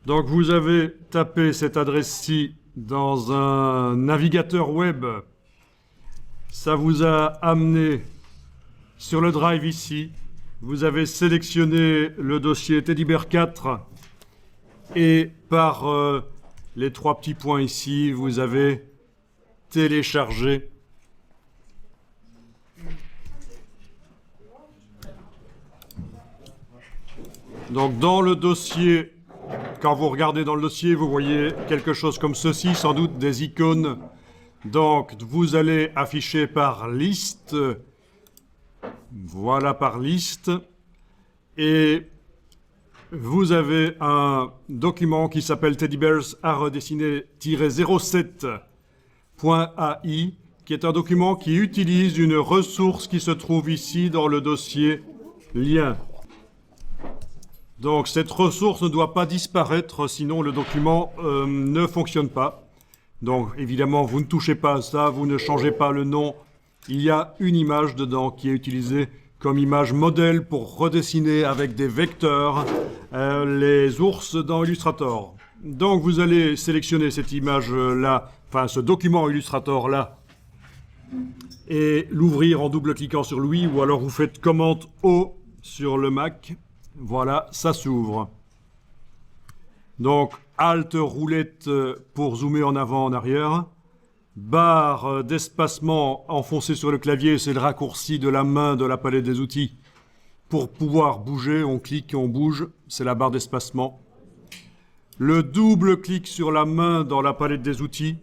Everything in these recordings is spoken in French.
Donc vous avez tapé cette adresse-ci dans un navigateur web. Ça vous a amené sur le drive ici. Vous avez sélectionné le dossier Teddybear 4 et par les trois petits points ici, vous avez téléchargé donc dans le dossier. Quand vous regardez dans le dossier, vous voyez quelque chose comme ceci, sans doute des icônes. Donc, vous allez afficher par liste. Voilà, par liste. Et vous avez un document qui s'appelle Teddybears à redessiner-07.ai, qui est un document qui utilise une ressource qui se trouve ici dans le dossier lien. Donc cette ressource ne doit pas disparaître, sinon le document ne fonctionne pas. Donc évidemment, vous ne touchez pas à ça, vous ne changez pas le nom. Il y a une image dedans qui est utilisée comme image modèle pour redessiner avec des vecteurs les ours dans Illustrator. Donc vous allez sélectionner cette image-là, enfin ce document Illustrator-là, et l'ouvrir en double-cliquant sur lui, ou alors vous faites commande O sur le Mac. Voilà, ça s'ouvre. Donc, Alt roulette pour zoomer en avant, en arrière. Barre d'espacement enfoncée sur le clavier, c'est le raccourci de la main de la palette des outils. Pour pouvoir bouger, on clique et on bouge, c'est la barre d'espacement. Le double clic sur la main dans la palette des outils,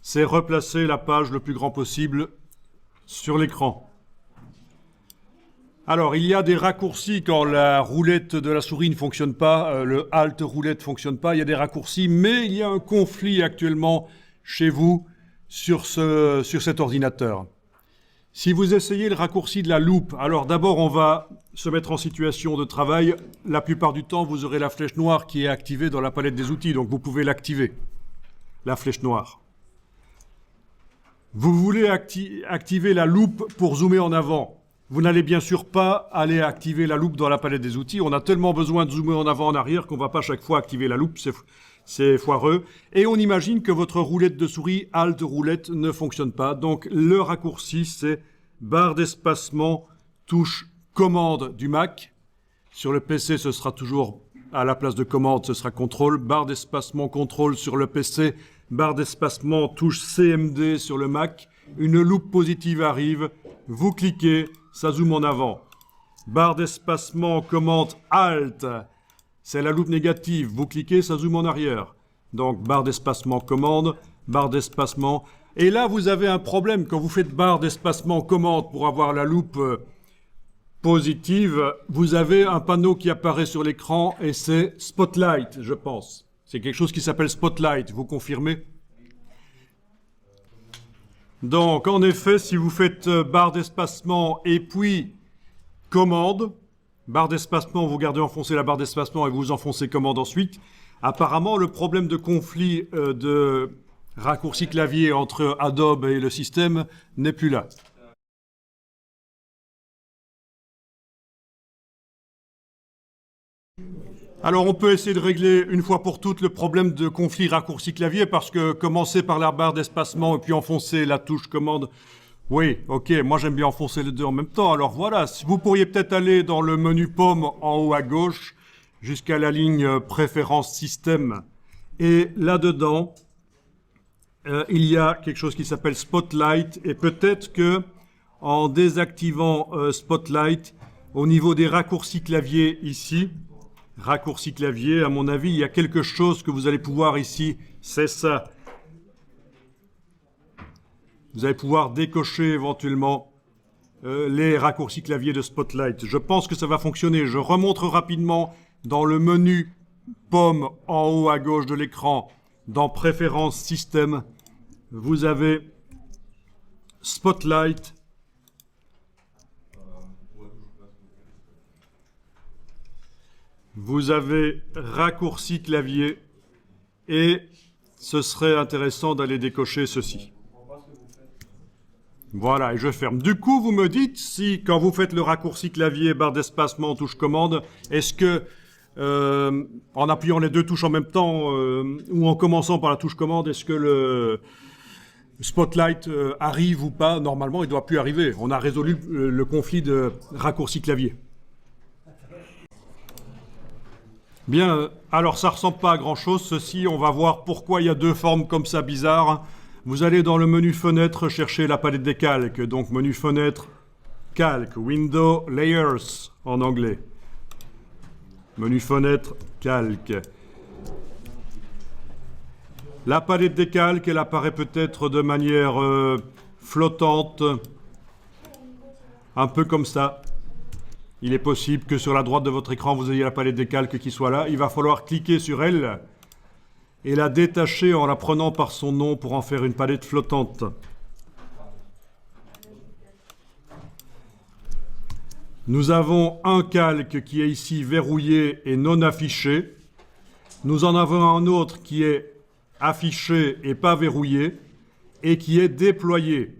c'est replacer la page le plus grand possible sur l'écran. Alors, il y a des raccourcis quand la roulette de la souris ne fonctionne pas, le Alt roulette ne fonctionne pas, il y a des raccourcis, mais il y a un conflit actuellement chez vous sur cet ordinateur. Si vous essayez le raccourci de la loupe, alors d'abord on va se mettre en situation de travail. La plupart du temps, vous aurez la flèche noire qui est activée dans la palette des outils, donc vous pouvez l'activer, la flèche noire. Vous voulez activer la loupe pour zoomer en avant. Vous n'allez bien sûr pas aller activer la loupe dans la palette des outils. On a tellement besoin de zoomer en avant, en arrière qu'on ne va pas chaque fois activer la loupe. C'est foireux. Et on imagine que votre roulette de souris, Alt roulette, ne fonctionne pas. Donc le raccourci, c'est barre d'espacement, touche commande du Mac. Sur le PC, ce sera toujours à la place de commande, ce sera contrôle. Barre d'espacement, contrôle sur le PC. Barre d'espacement, touche CMD sur le Mac. Une loupe positive arrive. Vous cliquez. Ça zoome en avant. Barre d'espacement, commande Alt, c'est la loupe négative. Vous cliquez, ça zoome en arrière. Donc, barre d'espacement, commande, barre d'espacement. Et là, vous avez un problème. Quand vous faites barre d'espacement, commande pour avoir la loupe positive, vous avez un panneau qui apparaît sur l'écran et c'est Spotlight, je pense. C'est quelque chose qui s'appelle Spotlight. Vous confirmez ? Donc, en effet, si vous faites barre d'espacement et puis commande, barre d'espacement, vous gardez enfoncé la barre d'espacement et vous enfoncez commande ensuite. Apparemment, le problème de conflit de raccourci clavier entre Adobe et le système n'est plus là. Alors on peut essayer de régler une fois pour toutes le problème de conflit raccourci clavier parce que commencer par la barre d'espacement et puis enfoncer la touche commande, oui, ok, moi j'aime bien enfoncer les deux en même temps. Alors voilà, vous pourriez peut-être aller dans le menu pomme en haut à gauche jusqu'à la ligne préférence système. Et là-dedans, il y a quelque chose qui s'appelle Spotlight et peut-être que en désactivant Spotlight, au niveau des raccourcis clavier ici, raccourci clavier, à mon avis, il y a quelque chose que vous allez pouvoir ici, c'est ça. Vous allez pouvoir décocher éventuellement les raccourcis clavier de Spotlight. Je pense que ça va fonctionner. Je remonte rapidement dans le menu pomme en haut à gauche de l'écran, dans Préférences système. Vous avez Spotlight. Vous avez raccourci clavier et ce serait intéressant d'aller décocher ceci. Voilà, et je ferme. Du coup, vous me dites si, quand vous faites le raccourci clavier, barre d'espacement, touche commande, est-ce que en appuyant les deux touches en même temps ou en commençant par la touche commande, est-ce que le Spotlight arrive ou pas? Normalement, il ne doit plus arriver. On a résolu le conflit de raccourci clavier. Bien, alors ça ne ressemble pas à grand-chose, ceci. On va voir pourquoi il y a deux formes comme ça bizarres. Vous allez dans le menu fenêtre chercher la palette des calques. Donc menu fenêtre, calque, window, layers en anglais. Menu fenêtre, calque. La palette des calques, elle apparaît peut-être de manière flottante, un peu comme ça. Il est possible que sur la droite de votre écran, vous ayez la palette des calques qui soit là. Il va falloir cliquer sur elle et la détacher en la prenant par son nom pour en faire une palette flottante. Nous avons un calque qui est ici verrouillé et non affiché. Nous en avons un autre qui est affiché et pas verrouillé, et qui est déployé.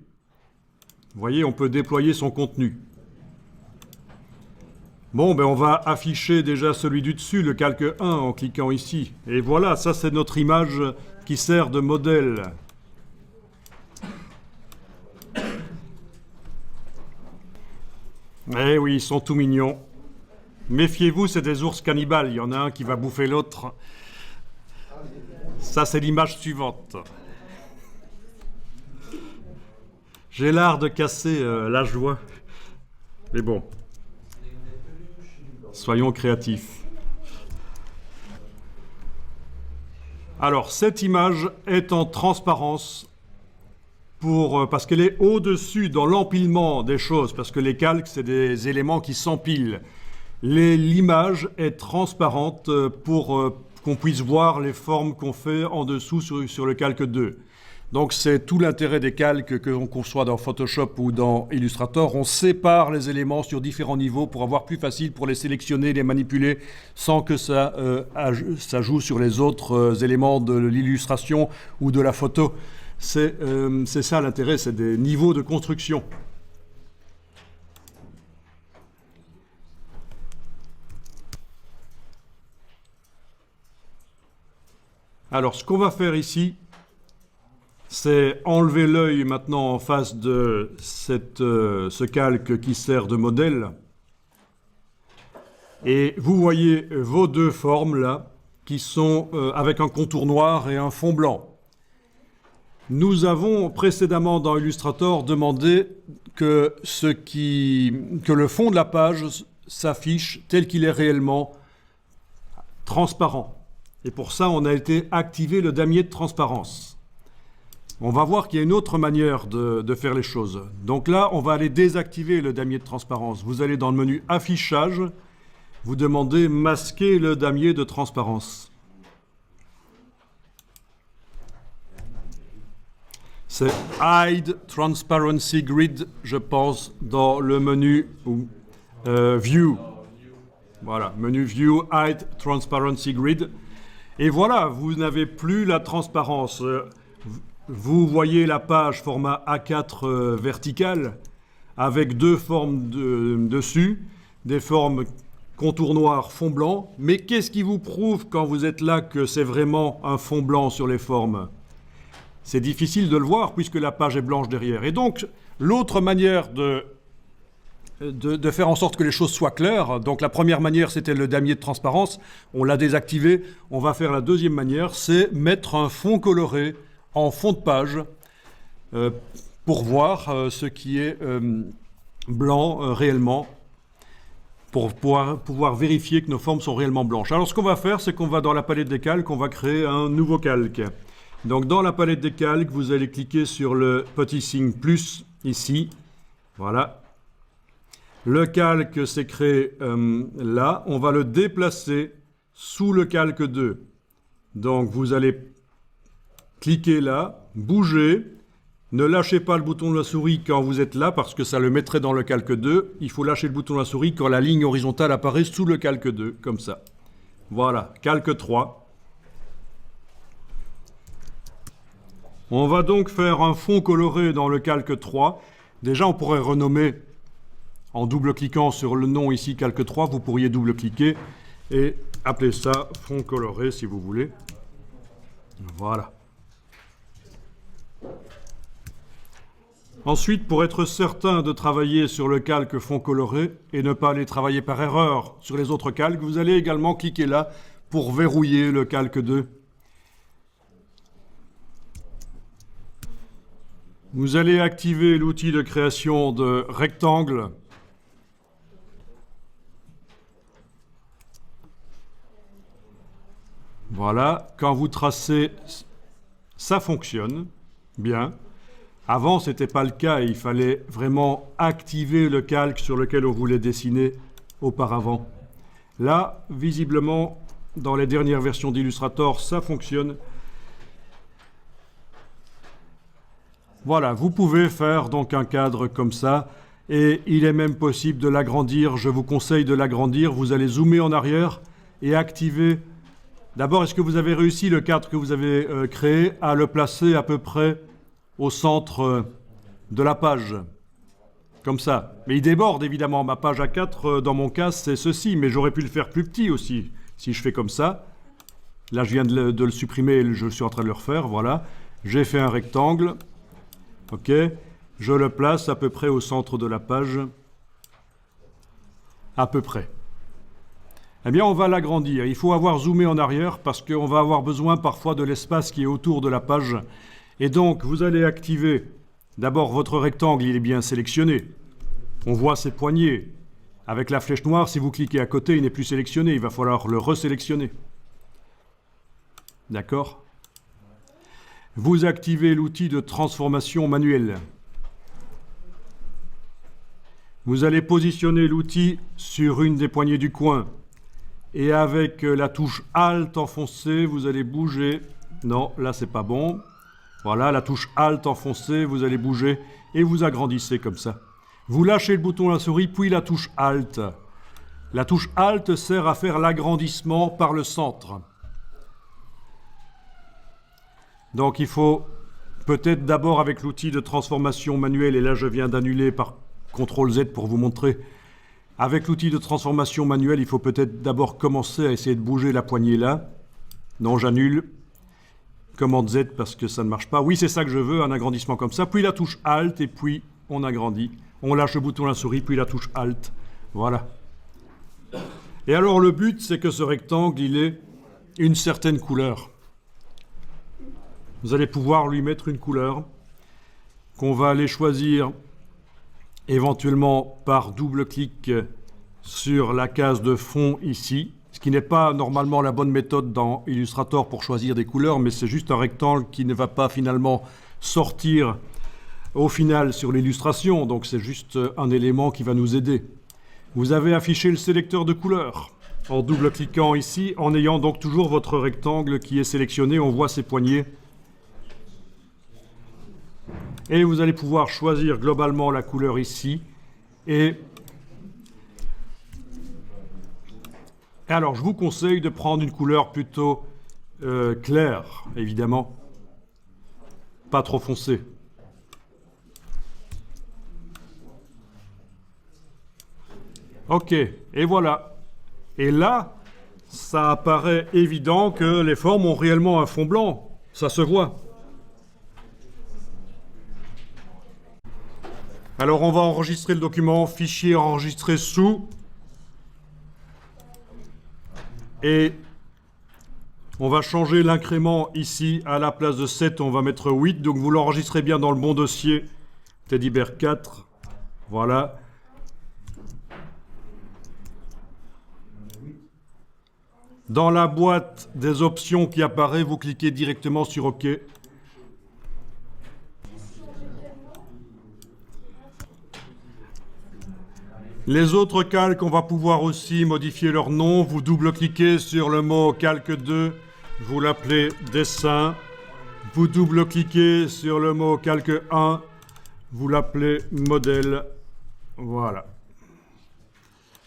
Vous voyez, on peut déployer son contenu. Bon, ben on va afficher déjà celui du dessus, le calque 1, en cliquant ici. Et voilà, ça c'est notre image qui sert de modèle. Eh oui, ils sont tout mignons. Méfiez-vous, c'est des ours cannibales. Il y en a un qui va bouffer l'autre. Ça, c'est l'image suivante. J'ai l'art de casser la joie. Mais bon, soyons créatifs. Alors, cette image est en transparence parce qu'elle est au-dessus dans l'empilement des choses, parce que les calques, c'est des éléments qui s'empilent. L'image est transparente pour qu'on puisse voir les formes qu'on fait en dessous sur le calque 2. Donc c'est tout l'intérêt des calques que l'on conçoit dans Photoshop ou dans Illustrator. On sépare les éléments sur différents niveaux pour avoir plus facile pour les sélectionner, les manipuler, sans que ça joue sur les autres éléments de l'illustration ou de la photo. C'est ça l'intérêt, c'est des niveaux de construction. Alors, ce qu'on va faire ici, c'est enlever l'œil maintenant en face de ce calque qui sert de modèle. Et vous voyez vos deux formes là, qui sont avec un contour noir et un fond blanc. Nous avons précédemment dans Illustrator demandé que le fond de la page s'affiche tel qu'il est réellement transparent. Et pour ça, on a été activer le damier de transparence. On va voir qu'il y a une autre manière de faire les choses. Donc là, on va aller désactiver le damier de transparence. Vous allez dans le menu Affichage, vous demandez Masquer le damier de transparence. C'est Hide Transparency Grid, je pense, dans le menu View. Voilà, menu View, Hide Transparency Grid. Et voilà, vous n'avez plus la transparence. Vous voyez la page format A4 verticale avec deux formes dessus, des formes contour noir, fond blanc. Mais qu'est-ce qui vous prouve quand vous êtes là que c'est vraiment un fond blanc sur les formes? C'est difficile de le voir puisque la page est blanche derrière. Et donc, l'autre manière de faire en sorte que les choses soient claires, donc la première manière c'était le damier de transparence, on l'a désactivé. On va faire la deuxième manière, c'est mettre un fond coloré en fond de page pour voir ce qui est blanc réellement, pour pouvoir vérifier que nos formes sont réellement blanches. Alors ce qu'on va faire, c'est qu'on va dans la palette des calques, on va créer un nouveau calque. Donc dans la palette des calques, vous allez cliquer sur le petit signe plus ici. Voilà. Le calque s'est créé là. On va le déplacer sous le calque 2. Donc vous allez cliquer là, bouger. Ne lâchez pas le bouton de la souris quand vous êtes là parce que ça le mettrait dans le calque 2. Il faut lâcher le bouton de la souris quand la ligne horizontale apparaît sous le calque 2, comme ça. Voilà, calque 3. On va donc faire un fond coloré dans le calque 3. Déjà, on pourrait renommer en double-cliquant sur le nom ici, calque 3, vous pourriez double-cliquer et appelez ça fond coloré si vous voulez. Voilà. Ensuite, pour être certain de travailler sur le calque fond coloré et ne pas aller travailler par erreur sur les autres calques, vous allez également cliquer là pour verrouiller le calque 2. Vous allez activer l'outil de création de rectangle. Voilà, quand vous tracez, ça fonctionne bien. Avant, ce n'était pas le cas, il fallait vraiment activer le calque sur lequel on voulait dessiner auparavant. Là, visiblement, dans les dernières versions d'Illustrator, ça fonctionne. Voilà, vous pouvez faire donc un cadre comme ça, et il est même possible de l'agrandir. Je vous conseille de l'agrandir. Vous allez zoomer en arrière et activer. D'abord, est-ce que vous avez réussi le cadre que vous avez créé à le placer à peu près au centre de la page, comme ça. Mais il déborde évidemment, ma page A4 dans mon cas c'est ceci, mais j'aurais pu le faire plus petit aussi, si je fais comme ça. Là je viens de le supprimer, je suis en train de le refaire, voilà. J'ai fait un rectangle, ok, je le place à peu près au centre de la page, à peu près. Eh bien on va l'agrandir, il faut avoir zoomé en arrière parce qu'on va avoir besoin parfois de l'espace qui est autour de la page. Et donc, vous allez activer, d'abord votre rectangle, il est bien sélectionné. On voit ses poignées. Avec la flèche noire, si vous cliquez à côté, il n'est plus sélectionné. Il va falloir le resélectionner. D'accord? Vous activez l'outil de transformation manuelle. Vous allez positionner l'outil sur une des poignées du coin. Et avec la touche Alt enfoncée, vous allez bouger. Non, là, c'est pas bon. Voilà, la touche Alt enfoncée, vous allez bouger et vous agrandissez comme ça. Vous lâchez le bouton de la souris, puis la touche Alt. La touche Alt sert à faire l'agrandissement par le centre. Donc il faut peut-être d'abord avec l'outil de transformation manuelle, et là je viens d'annuler par CTRL Z pour vous montrer. Avec l'outil de transformation manuelle, il faut peut-être d'abord commencer à essayer de bouger la poignée là. Non, j'annule. Commande Z parce que ça ne marche pas. Oui, c'est ça que je veux, un agrandissement comme ça. Puis la touche Alt et puis on agrandit. On lâche le bouton de la souris, puis la touche Alt. Voilà. Et alors le but, c'est que ce rectangle, il ait une certaine couleur. Vous allez pouvoir lui mettre une couleur qu'on va aller choisir éventuellement par double-clic sur la case de fond ici. Ce qui n'est pas normalement la bonne méthode dans Illustrator pour choisir des couleurs, mais c'est juste un rectangle qui ne va pas finalement sortir au final sur l'illustration, donc c'est juste un élément qui va nous aider. Vous avez affiché le sélecteur de couleurs en double-cliquant ici, en ayant donc toujours votre rectangle qui est sélectionné, on voit ses poignées. Et vous allez pouvoir choisir globalement la couleur ici, et alors, je vous conseille de prendre une couleur plutôt claire, évidemment. Pas trop foncée. Ok, et voilà. Et là, ça apparaît évident que les formes ont réellement un fond blanc. Ça se voit. Alors, on va enregistrer le document, fichier enregistré sous. Et on va changer l'incrément ici, à la place de 7, on va mettre 8. Donc vous l'enregistrez bien dans le bon dossier, Teddy Bear 4. Voilà. Dans la boîte des options qui apparaît, vous cliquez directement sur OK. Les autres calques, on va pouvoir aussi modifier leur nom. Vous double-cliquez sur le mot calque 2, vous l'appelez dessin. Vous double-cliquez sur le mot calque 1, vous l'appelez modèle. Voilà.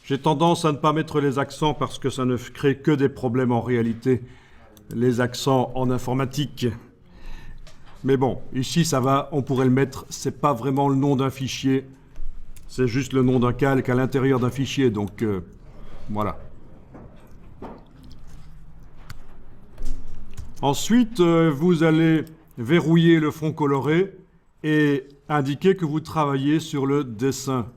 J'ai tendance à ne pas mettre les accents parce que ça ne crée que des problèmes en réalité, les accents en informatique. Mais bon, ici ça va, on pourrait le mettre, c'est pas vraiment le nom d'un fichier. C'est juste le nom d'un calque à l'intérieur d'un fichier, donc voilà. Ensuite, vous allez verrouiller le fond coloré et indiquer que vous travaillez sur le dessin.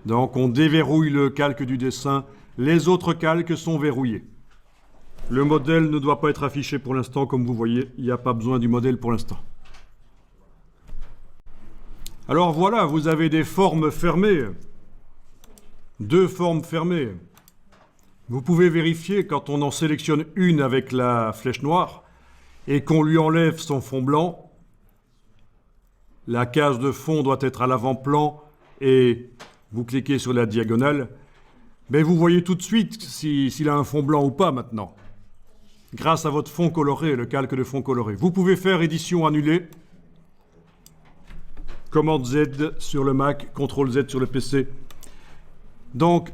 Donc, on déverrouille le calque du dessin. Les autres calques sont verrouillés. Le modèle ne doit pas être affiché pour l'instant, comme vous voyez. Il n'y a pas besoin du modèle pour l'instant. Alors voilà, vous avez des formes fermées. 2 formes fermées. Vous pouvez vérifier quand on en sélectionne une avec la flèche noire et qu'on lui enlève son fond blanc. La case de fond doit être à l'avant-plan et vous cliquez sur la diagonale. Mais vous voyez tout de suite s'il a un fond blanc ou pas maintenant. Grâce à votre fond coloré, le calque de fond coloré. Vous pouvez faire édition annulée. Commande Z sur le Mac, CTRL Z sur le PC. Donc,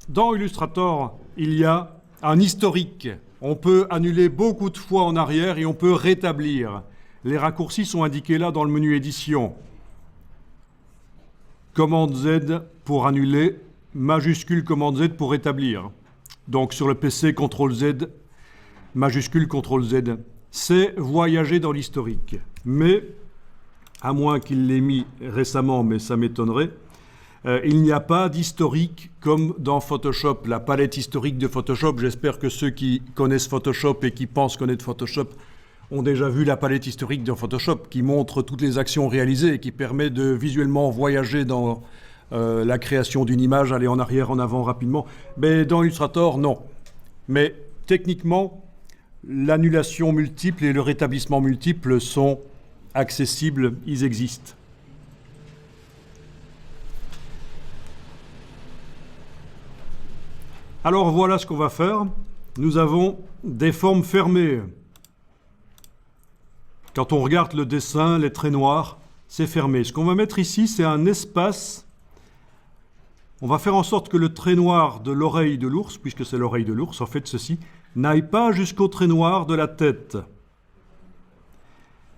dans Illustrator, il y a un historique. On peut annuler beaucoup de fois en arrière et on peut rétablir. Les raccourcis sont indiqués là dans le menu édition. Commande Z pour annuler, majuscule commande Z pour rétablir. Donc sur le PC, CTRL Z, majuscule CTRL Z. C'est voyager dans l'historique. Mais, à moins qu'il l'ait mis récemment, mais ça m'étonnerait, il n'y a pas d'historique comme dans Photoshop, la palette historique de Photoshop. J'espère que ceux qui connaissent Photoshop et qui pensent connaître Photoshop ont déjà vu la palette historique de Photoshop qui montre toutes les actions réalisées et qui permet de visuellement voyager dans la création d'une image, aller en arrière, en avant rapidement. Mais dans Illustrator, non. Mais techniquement, l'annulation multiple et le rétablissement multiple sont accessibles, ils existent. Alors voilà ce qu'on va faire. Nous avons des formes fermées. Quand on regarde le dessin, les traits noirs, c'est fermé. Ce qu'on va mettre ici, c'est un espace. On va faire en sorte que le trait noir de l'oreille de l'ours, puisque c'est l'oreille de l'ours, en fait ceci, n'aille pas jusqu'au trait noir de la tête.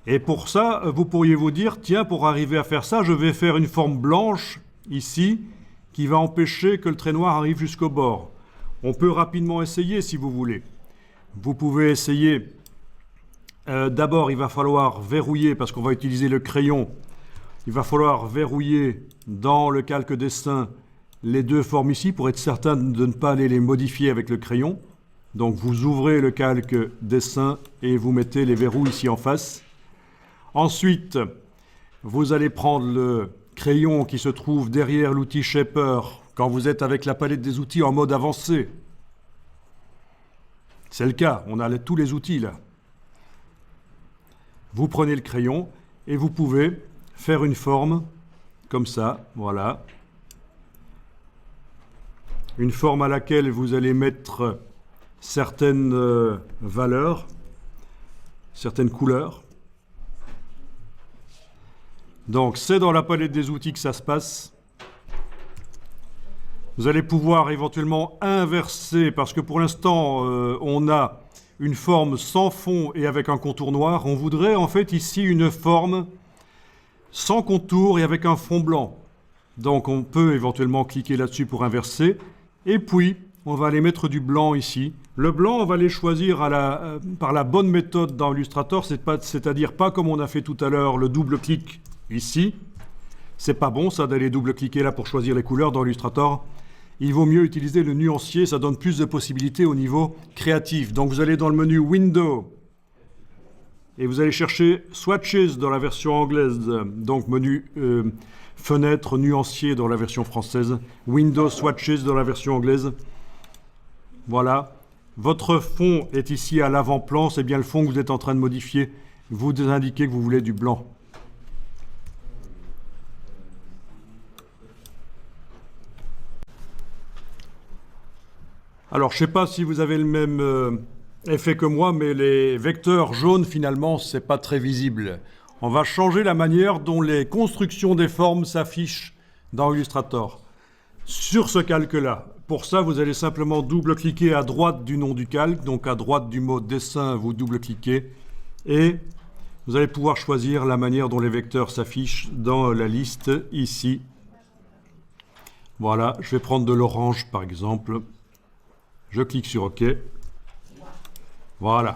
Et pour ça, vous pourriez vous dire, tiens, pour arriver à faire ça, je vais faire une forme blanche, ici, qui va empêcher que le trait noir arrive jusqu'au bord. On peut rapidement essayer si vous voulez. Vous pouvez essayer. D'abord, il va falloir verrouiller, parce qu'on va utiliser le crayon. Il va falloir verrouiller dans le calque dessin les 2 formes ici pour être certain de ne pas aller les modifier avec le crayon. Donc vous ouvrez le calque dessin et vous mettez les verrous ici en face. Ensuite, vous allez prendre le crayon qui se trouve derrière l'outil Shaper quand vous êtes avec la palette des outils en mode avancé. C'est le cas, on a tous les outils là. Vous prenez le crayon et vous pouvez faire une forme comme ça, voilà. Une forme à laquelle vous allez mettre certaines valeurs, certaines couleurs. Donc c'est dans la palette des outils que ça se passe. Vous allez pouvoir éventuellement inverser, parce que pour l'instant, on a une forme sans fond et avec un contour noir. On voudrait en fait ici une forme sans contour et avec un fond blanc. Donc on peut éventuellement cliquer là-dessus pour inverser. Et puis, on va aller mettre du blanc ici. Le blanc, on va les choisir par la bonne méthode dans Illustrator, c'est-à-dire pas comme on a fait tout à l'heure, le double-clic ici. C'est pas bon ça d'aller double-cliquer là pour choisir les couleurs dans Illustrator. Il vaut mieux utiliser le nuancier, ça donne plus de possibilités au niveau créatif. Donc vous allez dans le menu Window et vous allez chercher Swatches dans la version anglaise, donc menu Fenêtre, nuancier dans la version française, Window Swatches dans la version anglaise. Voilà. Votre fond est ici à l'avant-plan, c'est bien le fond que vous êtes en train de modifier. Vous indiquez que vous voulez du blanc. Alors, je ne sais pas si vous avez le même effet que moi, mais les vecteurs jaunes, finalement, ce n'est pas très visible. On va changer la manière dont les constructions des formes s'affichent dans Illustrator. Sur ce calque-là, pour ça, vous allez simplement double-cliquer à droite du nom du calque, donc à droite du mot dessin, vous double-cliquez, et vous allez pouvoir choisir la manière dont les vecteurs s'affichent dans la liste ici. Voilà, je vais prendre de l'orange, par exemple. Je clique sur OK. Voilà.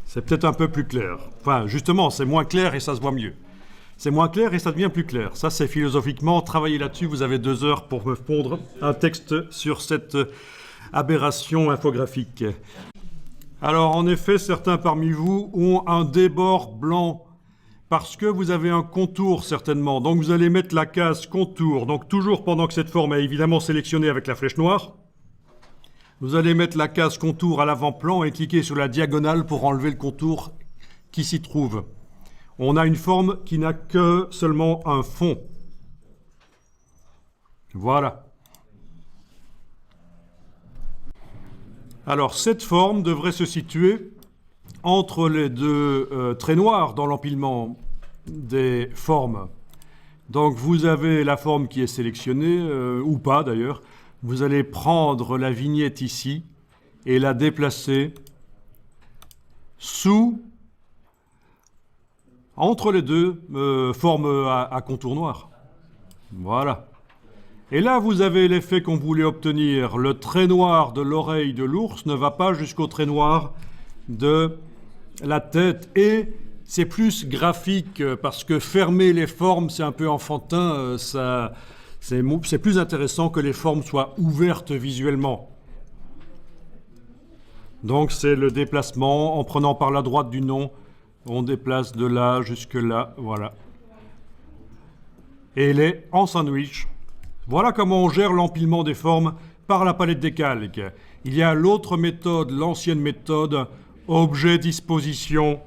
C'est peut-être un peu plus clair. Enfin, justement, c'est moins clair et ça se voit mieux. C'est moins clair et ça devient plus clair. Ça, c'est philosophiquement, travaillez là-dessus. Vous avez 2 heures pour me pondre un texte sur cette aberration infographique. Alors, en effet, certains parmi vous ont un débord blanc parce que vous avez un contour, certainement. Donc, vous allez mettre la case contour. Donc, toujours pendant que cette forme est évidemment sélectionnée avec la flèche noire, vous allez mettre la case contour à l'avant-plan et cliquer sur la diagonale pour enlever le contour qui s'y trouve. On a une forme qui n'a que seulement un fond. Voilà. Alors, cette forme devrait se situer entre les 2 traits noirs dans l'empilement des formes. Donc, vous avez la forme qui est sélectionnée, ou pas d'ailleurs. Vous allez prendre la vignette ici et la déplacer entre les 2 formes à contour noir. Voilà. Et là, vous avez l'effet qu'on voulait obtenir. Le trait noir de l'oreille de l'ours ne va pas jusqu'au trait noir de la tête. Et c'est plus graphique parce que fermer les formes, c'est un peu enfantin. C'est plus intéressant que les formes soient ouvertes visuellement. Donc c'est le déplacement en prenant par la droite du nom. On déplace de là jusque là, voilà. Et elle est en sandwich. Voilà comment on gère l'empilement des formes par la palette des calques. Il y a l'autre méthode, l'ancienne méthode, objet, disposition,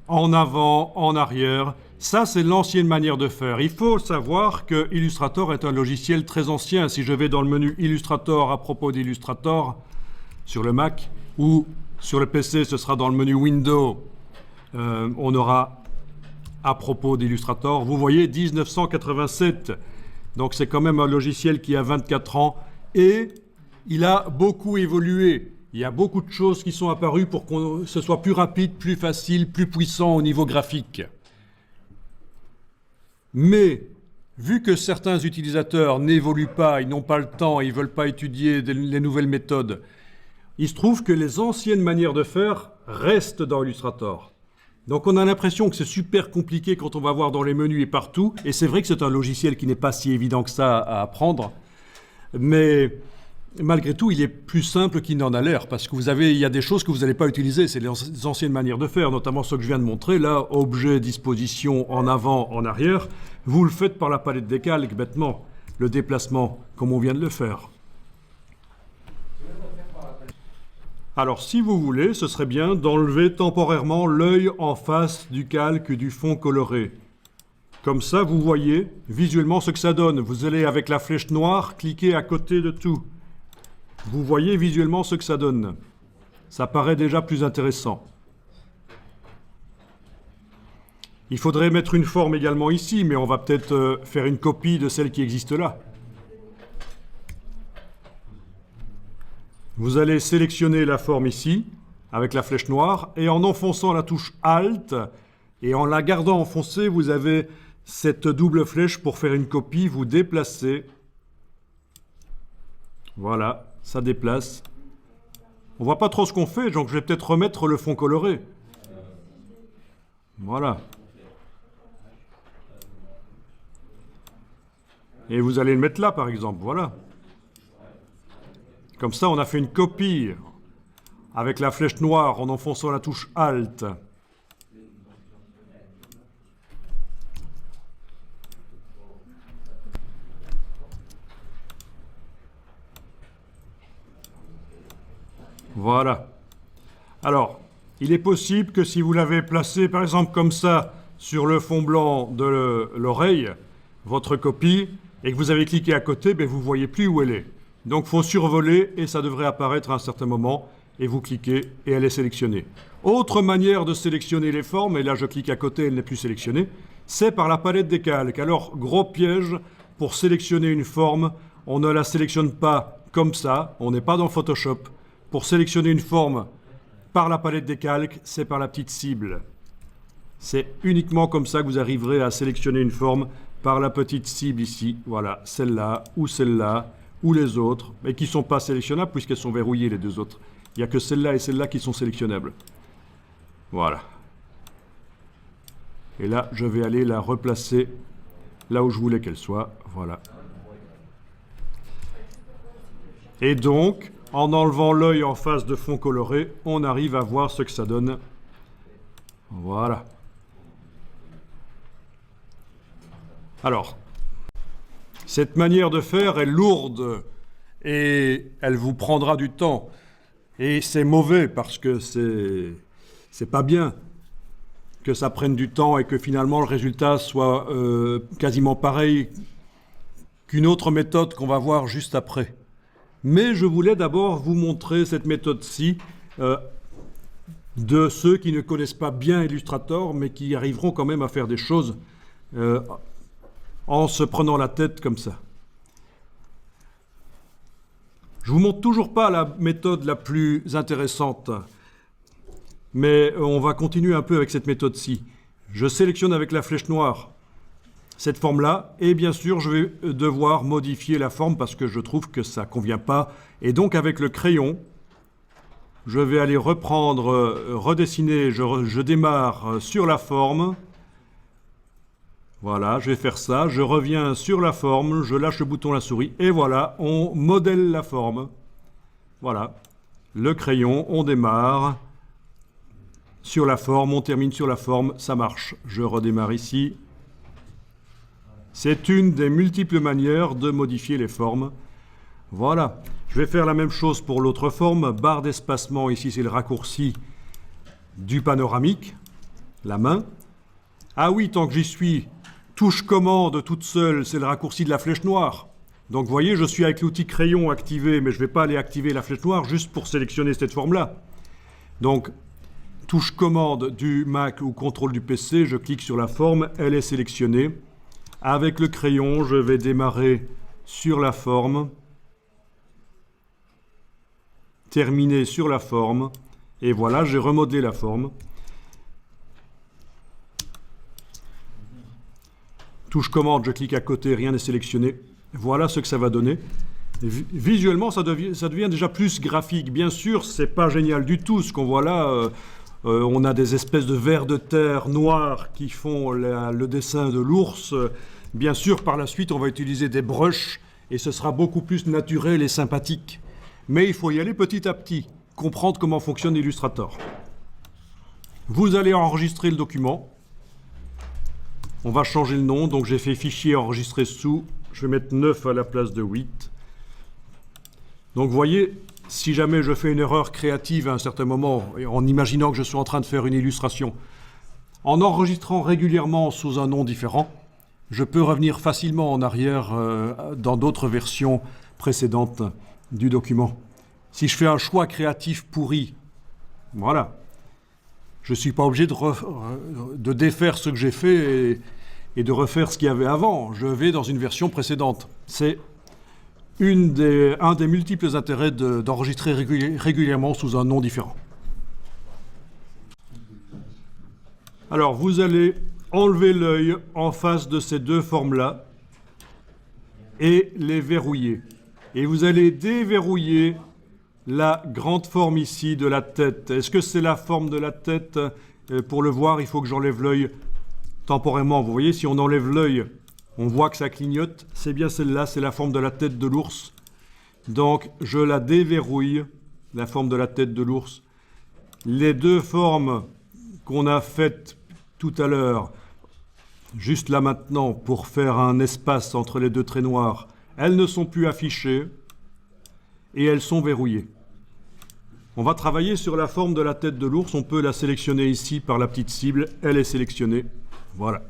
en avant, en arrière. Ça, c'est l'ancienne manière de faire. Il faut savoir que Illustrator est un logiciel très ancien. Si je vais dans le menu Illustrator à propos d'Illustrator sur le Mac ou sur le PC, ce sera dans le menu Windows. On aura à propos d'Illustrator. Vous voyez, 1987. Donc c'est quand même un logiciel qui a 24 ans et il a beaucoup évolué. Il y a beaucoup de choses qui sont apparues pour que ce soit plus rapide, plus facile, plus puissant au niveau graphique. Mais, vu que certains utilisateurs n'évoluent pas, ils n'ont pas le temps, ils ne veulent pas étudier les nouvelles méthodes, il se trouve que les anciennes manières de faire restent dans Illustrator. Donc on a l'impression que c'est super compliqué quand on va voir dans les menus et partout, et c'est vrai que c'est un logiciel qui n'est pas si évident que ça à apprendre, mais malgré tout, il est plus simple qu'il n'en a l'air, parce que il y a des choses que vous n'allez pas utiliser, c'est les anciennes manières de faire, notamment ce que je viens de montrer, là, objet, disposition, en avant, en arrière, vous le faites par la palette des calques, bêtement, le déplacement, comme on vient de le faire. Alors, si vous voulez, ce serait bien d'enlever temporairement l'œil en face du calque du fond coloré. Comme ça, vous voyez visuellement ce que ça donne. Vous allez, avec la flèche noire, cliquer à côté de tout. Vous voyez visuellement ce que ça donne. Ça paraît déjà plus intéressant. Il faudrait mettre une forme également ici, mais on va peut-être faire une copie de celle qui existe là. Vous allez sélectionner la forme ici, avec la flèche noire, et en enfonçant la touche Alt, et en la gardant enfoncée, vous avez cette double flèche pour faire une copie, vous déplacez. Voilà, ça déplace. On voit pas trop ce qu'on fait, donc je vais peut-être remettre le fond coloré. Voilà. Et vous allez le mettre là, par exemple, voilà. Comme ça, on a fait une copie avec la flèche noire en enfonçant la touche Alt. Voilà. Alors, il est possible que si vous l'avez placé, par exemple, comme ça, sur le fond blanc de l'oreille, votre copie, et que vous avez cliqué à côté, ben, vous ne voyez plus où elle est. Donc, il faut survoler et ça devrait apparaître à un certain moment. Et vous cliquez et elle est sélectionnée. Autre manière de sélectionner les formes, et là je clique à côté, elle n'est plus sélectionnée, c'est par la palette des calques. Alors, gros piège, pour sélectionner une forme, on ne la sélectionne pas comme ça, on n'est pas dans Photoshop. Pour sélectionner une forme par la palette des calques, c'est par la petite cible. C'est uniquement comme ça que vous arriverez à sélectionner une forme par la petite cible ici. Voilà, celle-là, ou les autres, et qui ne sont pas sélectionnables puisqu'elles sont verrouillées les deux autres. Il n'y a que celle-là et celle-là qui sont sélectionnables. Voilà. Et là, je vais aller la replacer là où je voulais qu'elle soit. Voilà. Et donc, en enlevant l'œil en face de fond coloré, on arrive à voir ce que ça donne. Voilà. Alors, cette manière de faire est lourde et elle vous prendra du temps. Et c'est mauvais parce que c'est pas bien que ça prenne du temps et que finalement le résultat soit quasiment pareil qu'une autre méthode qu'on va voir juste après. Mais je voulais d'abord vous montrer cette méthode-ci de ceux qui ne connaissent pas bien Illustrator, mais qui arriveront quand même à faire des choses en se prenant la tête comme ça. Je vous montre toujours pas la méthode la plus intéressante, mais on va continuer un peu avec cette méthode-ci. Je sélectionne avec la flèche noire cette forme-là, et bien sûr, je vais devoir modifier la forme parce que je trouve que ça ne convient pas. Et donc, avec le crayon, je vais aller reprendre, redessiner, je démarre sur la forme. Voilà, je vais faire ça, je reviens sur la forme, je lâche le bouton la souris, et voilà, on modèle la forme. Voilà, le crayon, on démarre sur la forme, on termine sur la forme, ça marche. Je redémarre ici. C'est une des multiples manières de modifier les formes. Voilà, je vais faire la même chose pour l'autre forme, barre d'espacement, ici c'est le raccourci du panoramique, la main. Ah oui, tant que j'y suis, touche commande toute seule, c'est le raccourci de la flèche noire. Donc vous voyez, je suis avec l'outil crayon activé, mais je ne vais pas aller activer la flèche noire juste pour sélectionner cette forme-là. Donc, touche commande du Mac ou contrôle du PC, je clique sur la forme, elle est sélectionnée. Avec le crayon, je vais démarrer sur la forme, terminer sur la forme, et voilà, j'ai remodelé la forme. Touche commande, je clique à côté, rien n'est sélectionné. Voilà ce que ça va donner. Visuellement, ça devient déjà plus graphique. Bien sûr, c'est pas génial du tout ce qu'on voit là. On a des espèces de vers de terre noirs qui font le dessin de l'ours. Bien sûr, par la suite, on va utiliser des brushes et ce sera beaucoup plus naturel et sympathique. Mais il faut y aller petit à petit, comprendre comment fonctionne Illustrator. Vous allez enregistrer le document. On va changer le nom, donc j'ai fait fichier enregistré sous. Je vais mettre 9 à la place de 8. Donc vous voyez, si jamais je fais une erreur créative à un certain moment, en imaginant que je suis en train de faire une illustration, en enregistrant régulièrement sous un nom différent, je peux revenir facilement en arrière dans d'autres versions précédentes du document. Si je fais un choix créatif pourri, voilà, je ne suis pas obligé de défaire ce que j'ai fait et de refaire ce qu'il y avait avant. Je vais dans une version précédente. C'est un des multiples intérêts d'enregistrer régulièrement sous un nom différent. Alors, vous allez enlever l'œil en face de ces deux formes-là et les verrouiller. Et vous allez déverrouiller la grande forme ici de la tête. Est-ce que c'est la forme de la tête? Pour le voir, il faut que j'enlève l'œil temporairement. Vous voyez, si on enlève l'œil, on voit que ça clignote. C'est bien celle-là, c'est la forme de la tête de l'ours. Donc, je la déverrouille, la forme de la tête de l'ours. Les deux formes qu'on a faites tout à l'heure, juste là maintenant, pour faire un espace entre les deux traits noirs, elles ne sont plus affichées et elles sont verrouillées. On va travailler sur la forme de la tête de l'ours. On peut la sélectionner ici par la petite cible. Elle est sélectionnée. Voilà.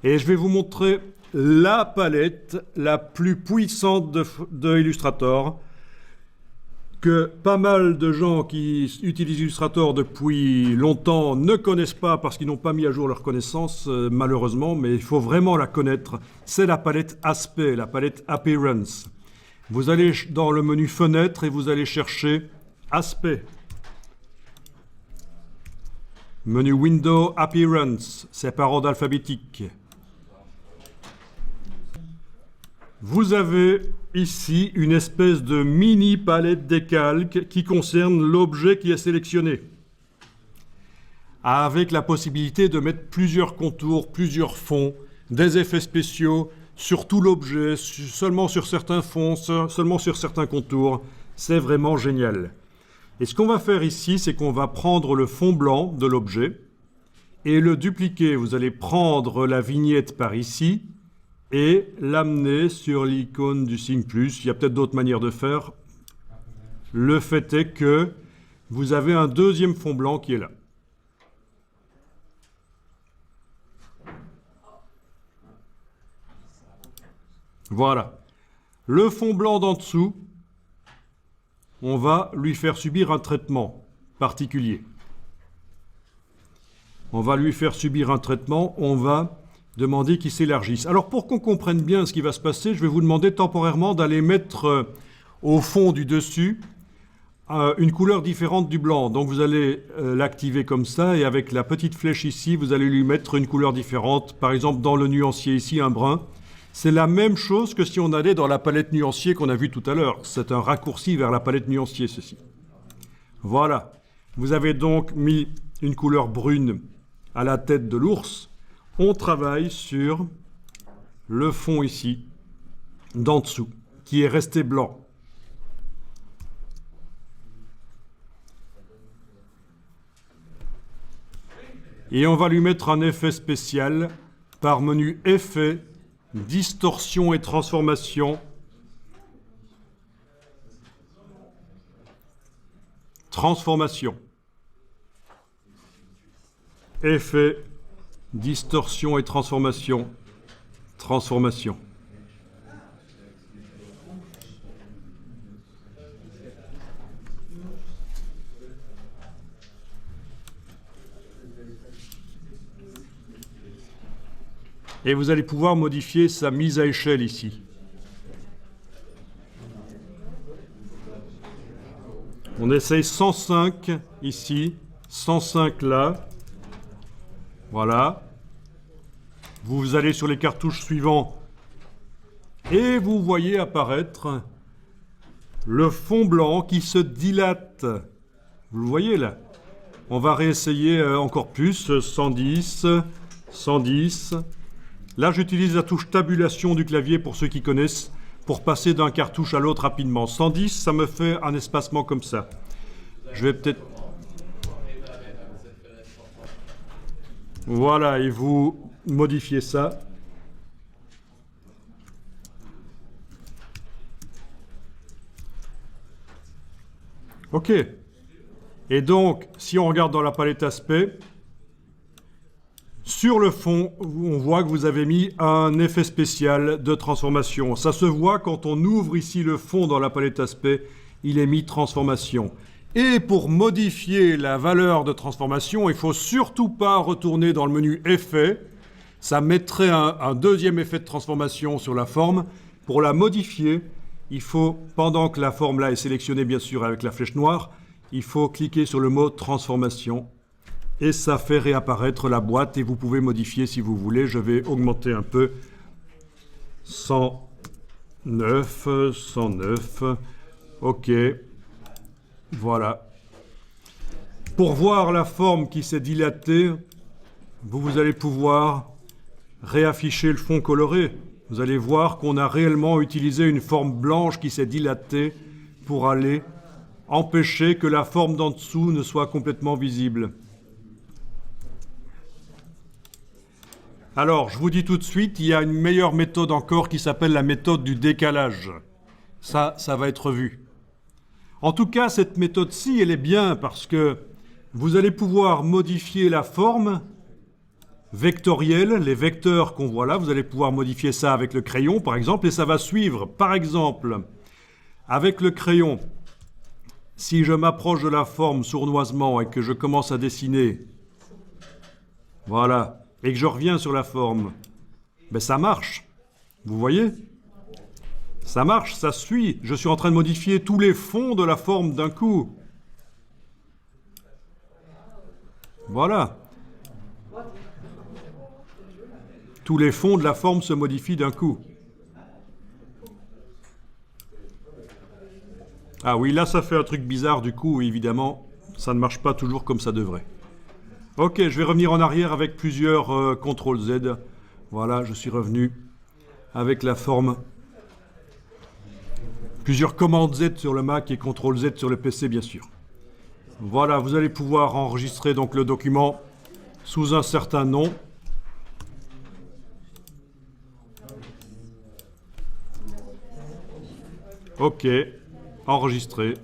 Et je vais vous montrer la palette la plus puissante de Illustrator, que pas mal de gens qui utilisent Illustrator depuis longtemps ne connaissent pas parce qu'ils n'ont pas mis à jour leur connaissance, malheureusement, mais il faut vraiment la connaître. C'est la palette Aspect, la palette Appearance. Vous allez dans le menu Fenêtre et vous allez chercher Aspect. Menu Window Appearance, c'est par ordre alphabétique. Vous avez ici une espèce de mini palette décalque qui concerne l'objet qui est sélectionné, avec la possibilité de mettre plusieurs contours, plusieurs fonds, des effets spéciaux sur tout l'objet, seulement sur certains fonds, seulement sur certains contours. C'est vraiment génial. Et ce qu'on va faire ici, c'est qu'on va prendre le fond blanc de l'objet et le dupliquer. Vous allez prendre la vignette par ici et l'amener sur l'icône du signe plus. Il y a peut-être d'autres manières de faire. Le fait est que vous avez un deuxième fond blanc qui est là. Voilà. Le fond blanc d'en dessous, on va lui faire subir un traitement particulier. On va lui faire subir un traitement, on va demander qu'il s'élargisse. Alors pour qu'on comprenne bien ce qui va se passer, je vais vous demander temporairement d'aller mettre au fond du dessus une couleur différente du blanc. Donc vous allez l'activer comme ça et avec la petite flèche ici, vous allez lui mettre une couleur différente. Par exemple dans le nuancier ici, un brun. C'est la même chose que si on allait dans la palette nuancier qu'on a vue tout à l'heure. C'est un raccourci vers la palette nuancier, ceci. Voilà. Vous avez donc mis une couleur brune à la tête de l'ours. On travaille sur le fond ici, d'en dessous, qui est resté blanc. Et on va lui mettre un effet spécial par menu Effet, Distorsion et Transformation. Transformation. Effet, distorsion et transformation. Transformation. Et vous allez pouvoir modifier sa mise à échelle ici. On essaye 105 ici, 105 là. Voilà. Vous allez sur les cartouches suivantes et vous voyez apparaître le fond blanc qui se dilate. Vous le voyez là. On va réessayer encore plus, 110, 110. Là, j'utilise la touche tabulation du clavier pour ceux qui connaissent, pour passer d'un cartouche à l'autre rapidement. 110, ça me fait un espacement comme ça. Je vais peut-être... Voilà, et vous modifiez ça. OK. Et donc, si on regarde dans la palette aspect, sur le fond, on voit que vous avez mis un effet spécial de transformation. Ça se voit quand on ouvre ici le fond dans la palette aspect, il est mis transformation. Et pour modifier la valeur de transformation, il ne faut surtout pas retourner dans le menu effet. Ça mettrait un deuxième effet de transformation sur la forme. Pour la modifier, il faut, pendant que la forme là est sélectionnée bien sûr avec la flèche noire, il faut cliquer sur le mot transformation. Et ça fait réapparaître la boîte et vous pouvez modifier si vous voulez. Je vais augmenter un peu. 109, 109. OK. Voilà. Pour voir la forme qui s'est dilatée, vous allez pouvoir réafficher le fond coloré. Vous allez voir qu'on a réellement utilisé une forme blanche qui s'est dilatée pour aller empêcher que la forme d'en dessous ne soit complètement visible. Alors, je vous dis tout de suite, il y a une meilleure méthode encore qui s'appelle la méthode du décalage. Ça va être vu. En tout cas, cette méthode-ci, elle est bien parce que vous allez pouvoir modifier la forme vectorielle, les vecteurs qu'on voit là, vous allez pouvoir modifier ça avec le crayon, par exemple, et ça va suivre. Par exemple, avec le crayon, si je m'approche de la forme sournoisement et que je commence à dessiner, voilà, et que je reviens sur la forme, ben ça marche. Vous voyez? Ça marche, ça suit. Je suis en train de modifier tous les fonds de la forme d'un coup. Voilà. Tous les fonds de la forme se modifient d'un coup. Ah oui, là ça fait un truc bizarre du coup, évidemment, ça ne marche pas toujours comme ça devrait. Ok, je vais revenir en arrière avec plusieurs CTRL Z. Voilà, je suis revenu avec la forme. Plusieurs commandes Z sur le Mac et CTRL Z sur le PC bien sûr. Voilà, vous allez pouvoir enregistrer donc le document sous un certain nom. Ok, enregistré.